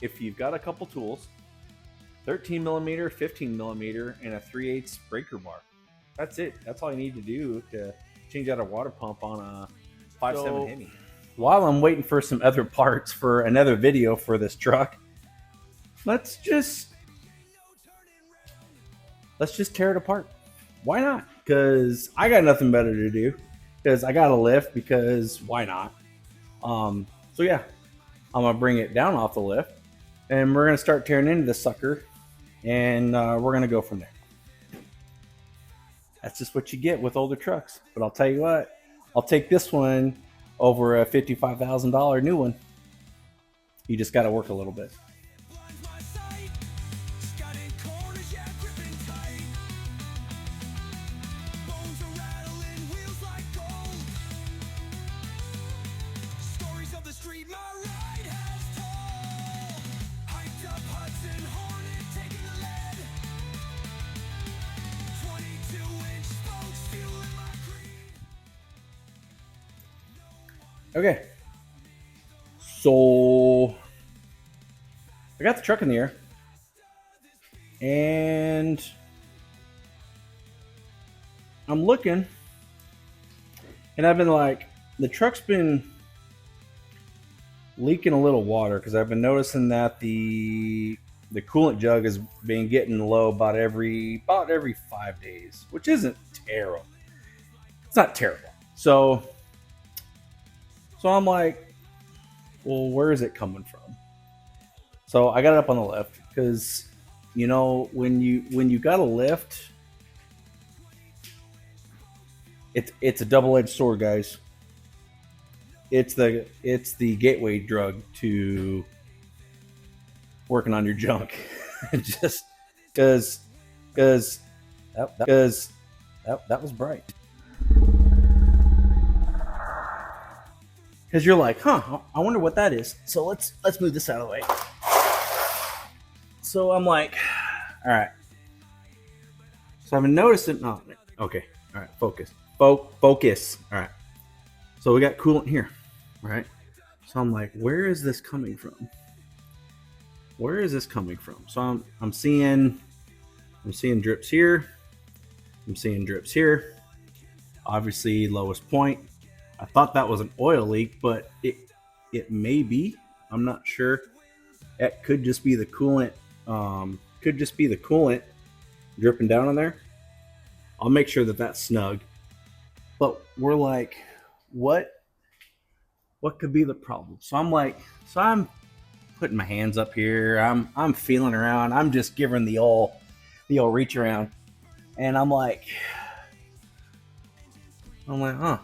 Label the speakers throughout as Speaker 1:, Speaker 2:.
Speaker 1: if you've got a couple tools, 13 millimeter, 15 millimeter, and a 3/8 breaker bar. That's it. That's all you need to do to change out a water pump on a 5.7 Hemi. While I'm waiting for some other parts for another video for this truck, let's just tear it apart. Why not? Because I got nothing better to do. Because I got a lift. Because why not? So yeah, I'm gonna bring it down off the lift, and we're gonna start tearing into this sucker, and we're gonna go from there. That's just what you get with older trucks. But I'll tell you what, I'll take this one over a $55,000 new one. You just got to work a little bit. Okay, so I got the truck in the air, and I'm looking, and I've been like, the truck's been leaking a little water because I've been noticing that the coolant jug has been getting low about every 5 days, which isn't terrible. It's not terrible. So I'm like, well, where is it coming from? So I got it up on the lift because, you know, when you got a lift, it's a double-edged sword, guys. It's the gateway drug to working on your junk. Just because that was bright. Because you're like, huh, I wonder what that is. So let's move this out of the way. So I'm like, all right. So I've been noticing. Oh, okay. All right. Focus. Focus. All right. So we got coolant here, right? So I'm like, where is this coming from? Where is this coming from? So I'm seeing drips here. I'm seeing drips here. Obviously, lowest point. I thought that was an oil leak, but it may be. I'm not sure. It could just be the coolant. Could just be the coolant dripping down on there. I'll make sure that that's snug. But we're like, what could be the problem? So I'm putting my hands up here. I'm feeling around. I'm just giving the old reach around, and I'm like, huh.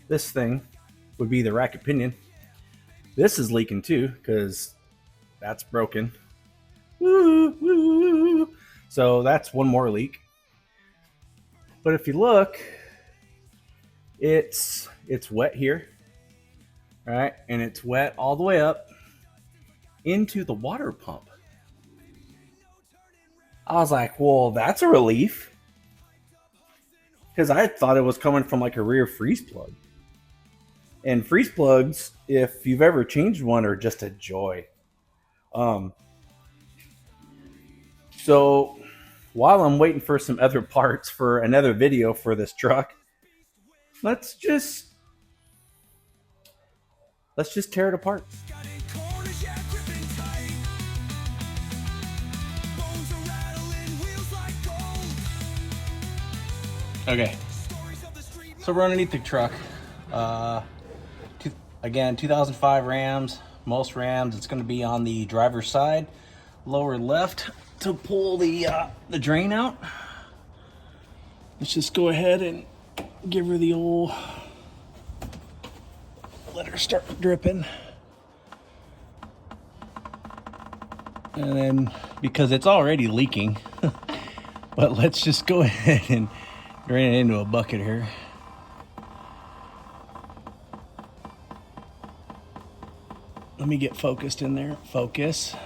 Speaker 1: This thing would be the rack opinion. This is leaking too because that's broken. Woo, woo. So that's one more leak. But if you look, it's wet here, right? And it's wet all the way up into the water pump. I was like, well, that's a relief. Because I thought it was coming from like a rear freeze plug. And freeze plugs, if you've ever changed one, are just a joy. So while I'm waiting for some other parts for another video for this truck, let's just tear it apart. Okay, so we're underneath the truck. Again, 2005 Rams. Most Rams, it's going to be on the driver's side, lower left, to pull the drain out. Let's just go ahead and give her the old, let her start dripping. And then, because it's already leaking, but let's just go ahead and drain it into a bucket here. Let me get focused in there. Focus.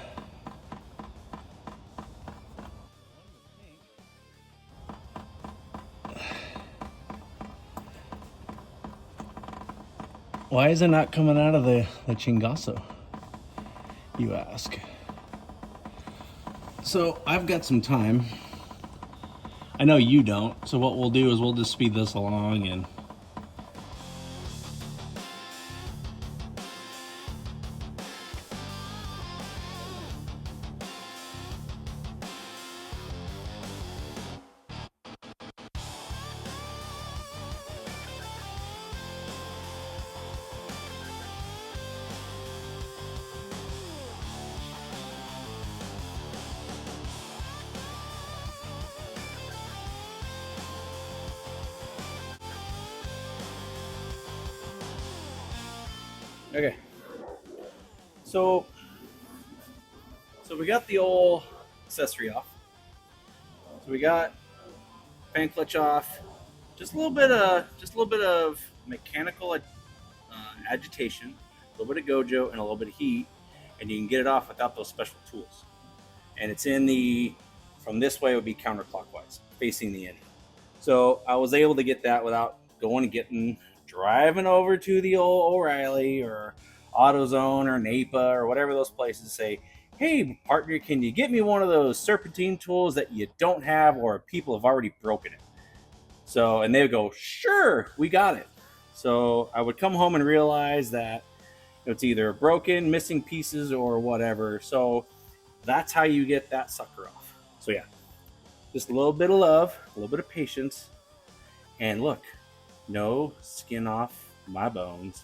Speaker 1: Why is it not coming out of the chingazo, you ask? So I've got some time. I know you don't. So what we'll do is we'll just speed this along and okay. So we got the old accessory off. So we got fan clutch off. Just a little bit of mechanical agitation, a little bit of gojo, and a little bit of heat, and you can get it off without those special tools. And it's in the from this way it would be counterclockwise, facing the engine. So I was able to get that without going and driving over to the old O'Reilly or AutoZone or Napa or whatever those places say, hey, partner, can you get me one of those serpentine tools that you don't have or people have already broken it? So, and they would go, sure, we got it. So I would come home and realize that it's either broken, missing pieces, or whatever. So that's how you get that sucker off. So yeah, just a little bit of love, a little bit of patience, and look, no skin off my bones.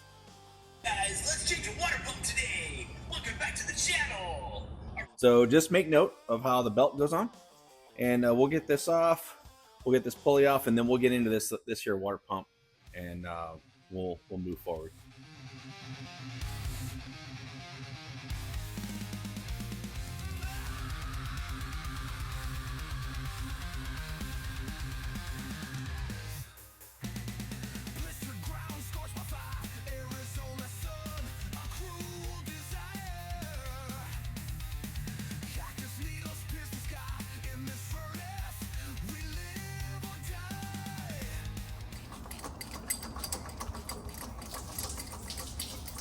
Speaker 1: Guys, let's change a water pump today. Welcome back to the channel. So just make note of how the belt goes on, and we'll get this off. We'll get this pulley off, and then we'll get into this here water pump, and we'll move forward.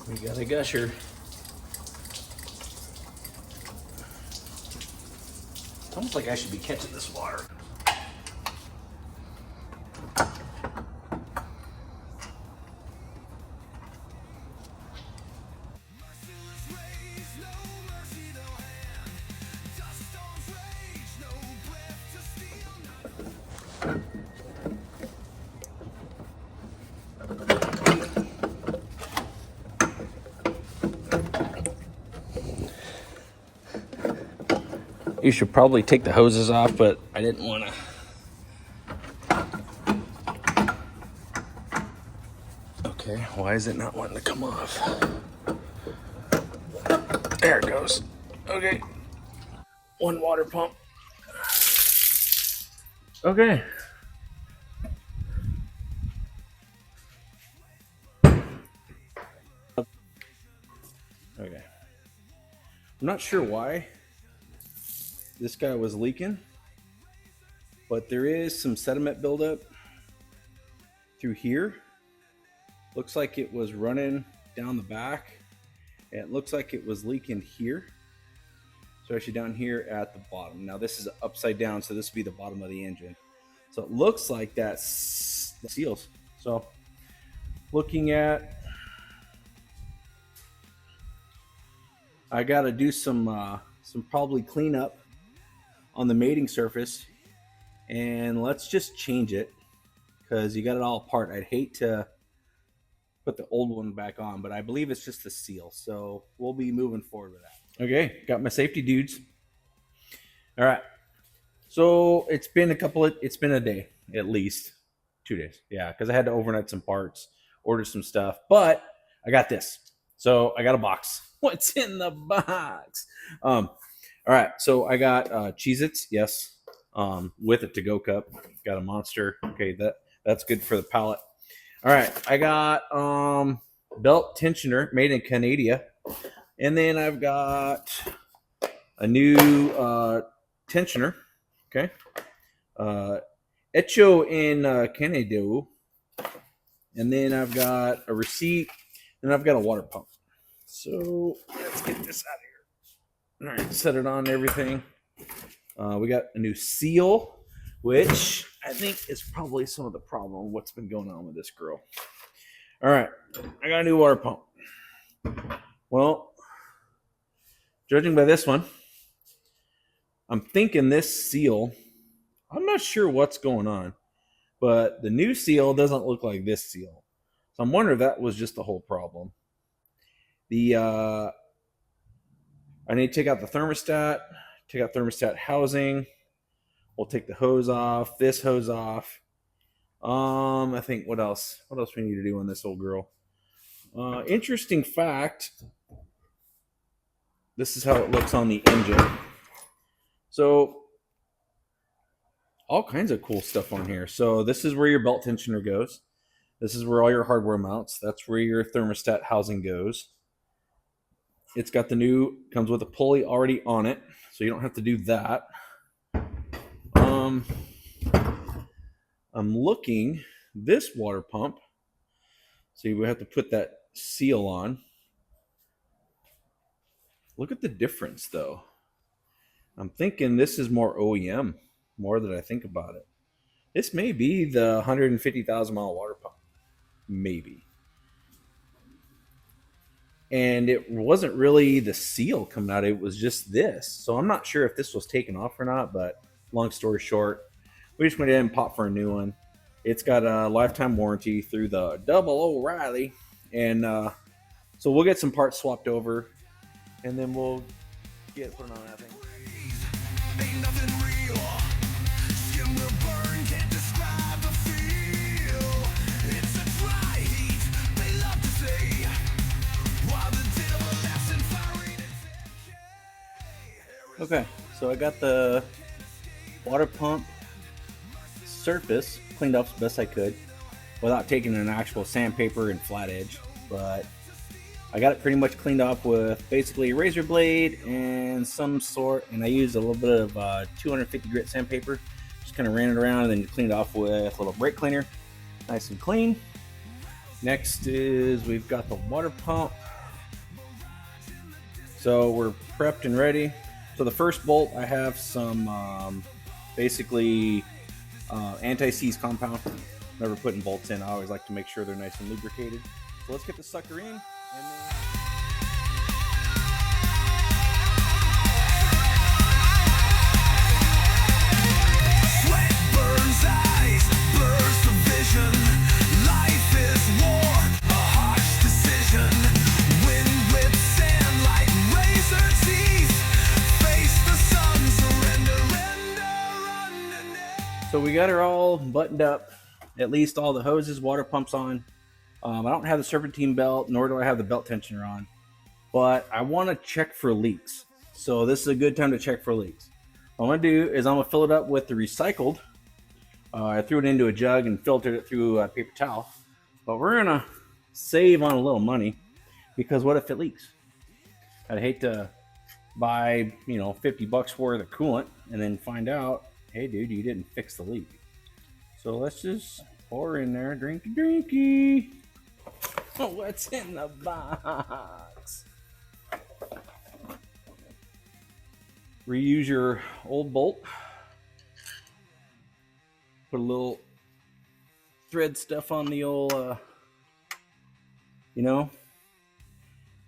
Speaker 1: We got a gusher. It's almost like I should be catching this water. You should probably take the hoses off, but I didn't want to. Okay, why is it not wanting to come off? There it goes. Okay, one water pump. Okay. Okay. I'm not sure why this guy was leaking, but there is some sediment buildup through here. Looks like it was running down the back. It looks like it was leaking here. So actually down here at the bottom. Now this is upside down, so this would be the bottom of the engine. So it looks like that seals. So looking at, I got to do some probably cleanup on the mating surface, and let's just change it because you got it all apart. I'd hate to put the old one back on, but I believe it's just the seal. So we'll be moving forward with that. Okay, got my safety dudes. All right. So it's been a day, at least 2 days. Yeah, because I had to overnight some parts, order some stuff, but I got this. So I got a box. What's in the box? All right, so I got Cheez-Its, yes, with a to-go cup. Got a Monster. Okay, that's good for the palate. All right, I got belt tensioner made in Canada, and then I've got a new tensioner. Okay, hecho in Canada, and then I've got a receipt And I've got a water pump. So let's get this out of here. All right, set it on everything. We got a new seal, which I think is probably some of the problem. What's been going on with this girl? All right, I got a new water pump. Well, judging by this one, I'm thinking this seal, I'm not sure what's going on, but the new seal doesn't look like this seal. So I'm wondering if that was just the whole problem. I need to take out the thermostat, take out thermostat housing. We'll take the hose off, this hose off. I think what else? What else we need to do on this old girl? Interesting fact. This is how it looks on the engine. So all kinds of cool stuff on here. So this is where your belt tensioner goes. This is where all your hardware mounts. That's where your thermostat housing goes. It's got the new, comes with a pulley already on it, so you don't have to do that. I'm looking, this water pump, see, we have to put that seal on. Look at the difference, though. I'm thinking this is more OEM, more than I think about it. This may be the 150,000 mile water pump. Maybe. And it wasn't really the seal coming out, it was just this. So I'm not sure if this was taken off or not, but long story short, we just went in and popped for a new one. It's got a lifetime warranty through the Double O'Reilly. And so we'll get some parts swapped over, and then we'll get it put on that thing. Ain't nothing real. Skin will burn, can't describe the feel. It's a dry heat, they love to say. While the devil laughs and firing its okay, so I got the water pump surface cleaned up as best I could without taking an actual sandpaper and flat edge, but I got it pretty much cleaned off with basically a razor blade and some sort, and I used a little bit of 250 grit sandpaper. Just kind of ran it around and then cleaned off with a little brake cleaner. Nice and clean. Next is we've got the water pump. So we're prepped and ready. So the first bolt, I have some basically anti-seize compound. Never putting bolts in. I always like to make sure they're nice and lubricated. So let's get the sucker in. Sweat burns eyes, blurs the vision. Life is war, a harsh decision. Wind whips sand like razor teeth. Face the sun, surrender, underneath. So we got her all buttoned up. At least all the hoses, water pumps on. I don't have the serpentine belt, nor do I have the belt tensioner on, but I want to check for leaks. So this is a good time to check for leaks. What I'm going to do is I'm going to fill it up with the recycled. I threw it into a jug and filtered it through a paper towel. But we're going to save on a little money, because what if it leaks? I'd hate to buy, $50 worth of coolant and then find out, hey dude, you didn't fix the leak. So let's just pour in there, drinky drinky. What's in the box? Reuse your old bolt. Put a little thread stuff on the old, when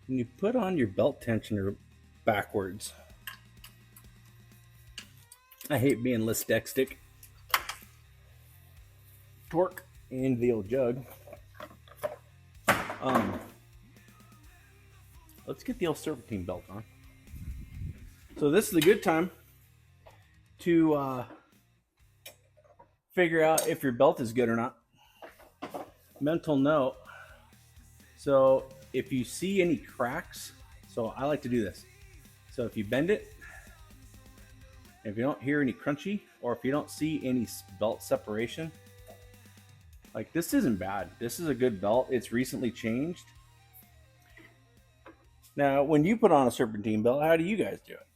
Speaker 1: you put on your belt tensioner backwards. I hate being lisdextic. Torque into the old jug. Let's get the old serpentine belt on. So this is a good time to figure out if your belt is good or not. Mental note. So if you see any cracks, so I like to do this. So if you bend it, if you don't hear any crunchy, or if you don't see any belt separation, like this isn't bad. This is a good belt. It's recently changed. Now, when you put on a serpentine belt, how do you guys do it?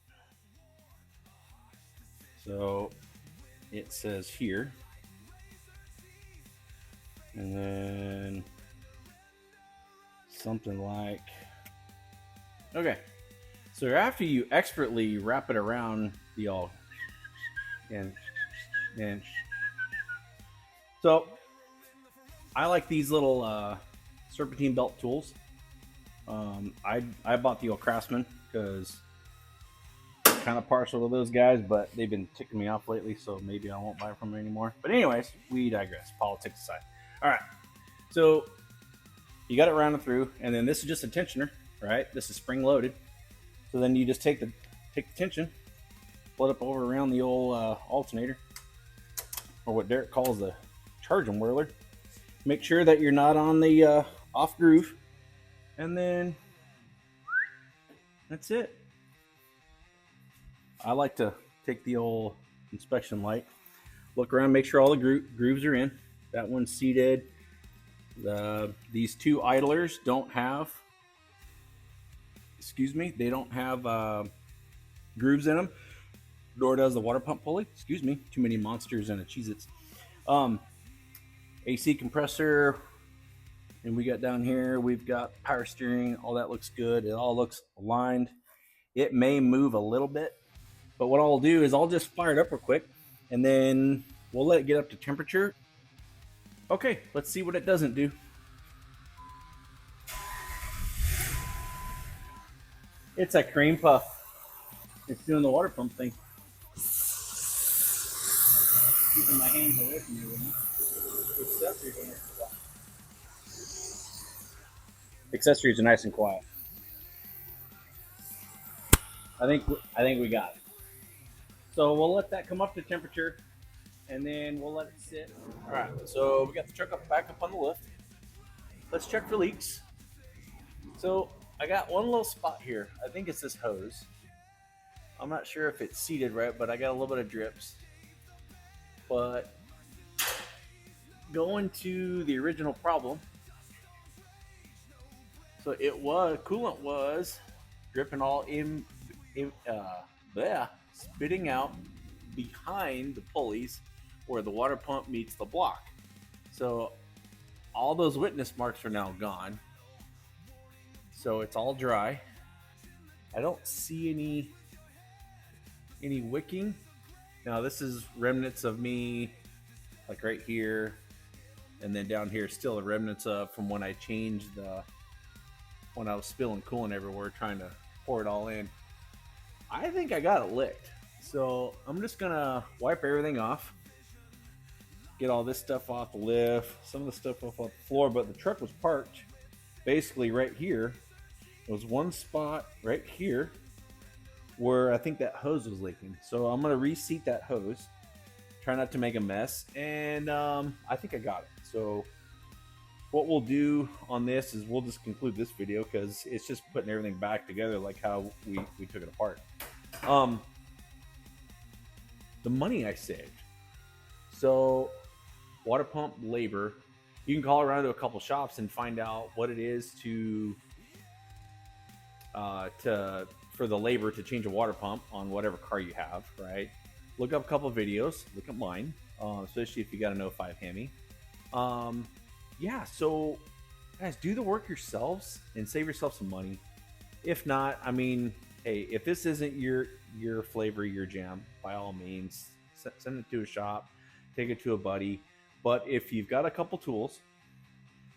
Speaker 1: So it says here, and then something like, okay. So after you expertly wrap it around the all, and so I like these little serpentine belt tools. I bought the old Craftsman because kind of partial to those guys, but they've been ticking me off lately, so maybe I won't buy from them anymore. But anyways, we digress. Politics aside. All right, so you got it rounded through, and then this is just a tensioner, right? This is spring loaded. So then you just take the tension, pull it up over around the old alternator, or what Derek calls the charging whirler. Make sure that you're not on the off groove, and then that's it. I like to take the old inspection light, look around, make sure all the grooves are in. That one's seated. These two idlers don't have, they don't have grooves in them, nor does the water pump pulley. Too many monsters and a Cheez-Its. AC compressor, and we got down here, we've got power steering. All that looks good. It all looks aligned. It may move a little bit, but what I'll do is I'll just fire it up real quick, and then we'll let it get up to temperature. Okay, let's see what it doesn't do. It's a cream puff. It's doing the water pump thing. Keeping my hands away from you. Accessories are nice and quiet. I think we got it. So we'll let that come up to temperature, and then we'll let it sit. All right. So we got the truck back up on the lift. Let's check for leaks. So I got one little spot here. I think it's this hose. I'm not sure if it's seated right, but I got a little bit of drips. But going to the original problem. So coolant was dripping all spitting out behind the pulleys where the water pump meets the block. So all those witness marks are now gone. So it's all dry. I don't see any wicking. Now this is remnants of me, like right here, and then down here still the remnants of from when I changed when I was spilling coolant everywhere trying to pour it all in. I think I got it licked. So I'm just gonna wipe everything off, get all this stuff off the lift, some of the stuff off the floor, but the truck was parked basically right here. There was one spot right here where I think that hose was leaking. So I'm gonna reseat that hose, try not to make a mess, and I think I got it. So what we'll do on this is we'll just conclude this video because it's just putting everything back together like how we took it apart. The money I saved. So water pump labor, you can call around to a couple shops and find out what it is for the labor to change a water pump on whatever car you have, right? Look up a couple videos, look at mine, especially if you got an 05 Hemi. Yeah, so guys, do the work yourselves and save yourself some money. If not, I mean, hey, if this isn't your flavor, your jam, by all means, send it to a shop, take it to a buddy. But if you've got a couple tools,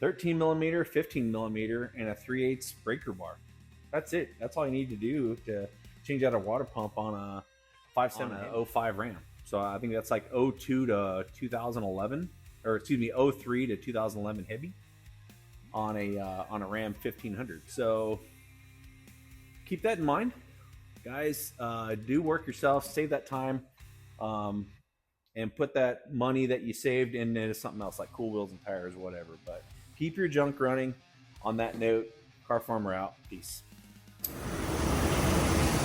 Speaker 1: 13 millimeter, 15 millimeter, and a 3/8 breaker bar, that's it. That's all you need to do to change out a water pump on a 5.7 05 Ram. So I think that's like 02 to 2011, or excuse me, 03 to 2011 Hemi on a Ram 1500. So keep that in mind, guys. Do work yourself, save that time, and put that money that you saved into something else like cool wheels and tires or whatever. But keep your junk running. On that note, Car Farmer out. Peace.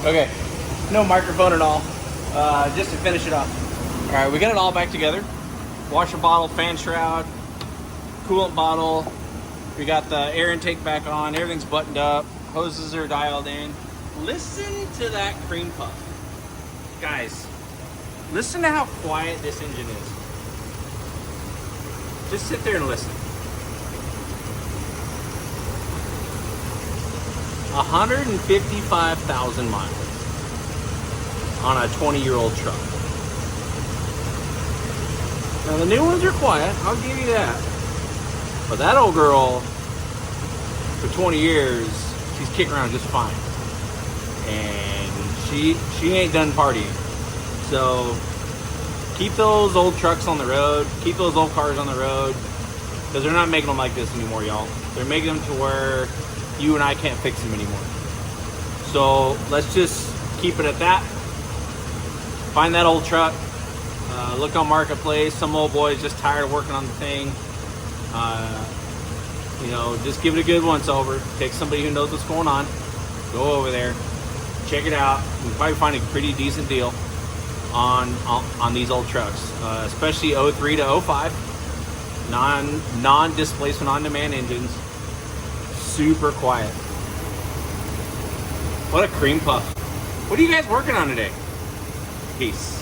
Speaker 1: Okay, no microphone at all. Just to finish it off. All right, we got it all back together. Washer bottle, fan shroud, coolant bottle. We got the air intake back on. Everything's buttoned up. Hoses are dialed in. Listen to that cream puff. Guys, listen to how quiet this engine is. Just sit there and listen.
Speaker 2: 155,000 miles on a 20-year-old truck. Now the new ones are quiet, I'll give you that. But that old girl, for 20 years, she's kicking around just fine. And she ain't done partying. So keep those old trucks on the road, keep those old cars on the road, because they're not making them like this anymore, y'all. They're making them to where you and I can't fix them anymore. So let's just keep it at that. Find that old truck. Look on Marketplace. Some old boy's just tired of working on the thing. Just give it a good once over. Take somebody who knows what's going on. Go over there. Check it out. You can probably find a pretty decent deal on these old trucks, especially 03 to 05. Non-displacement on-demand engines. Super quiet. What a cream puff. What are you guys working on today? Peace.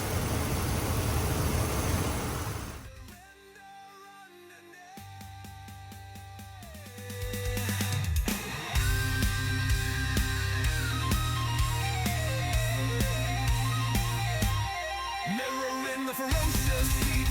Speaker 3: Mirror in the ferocious heat.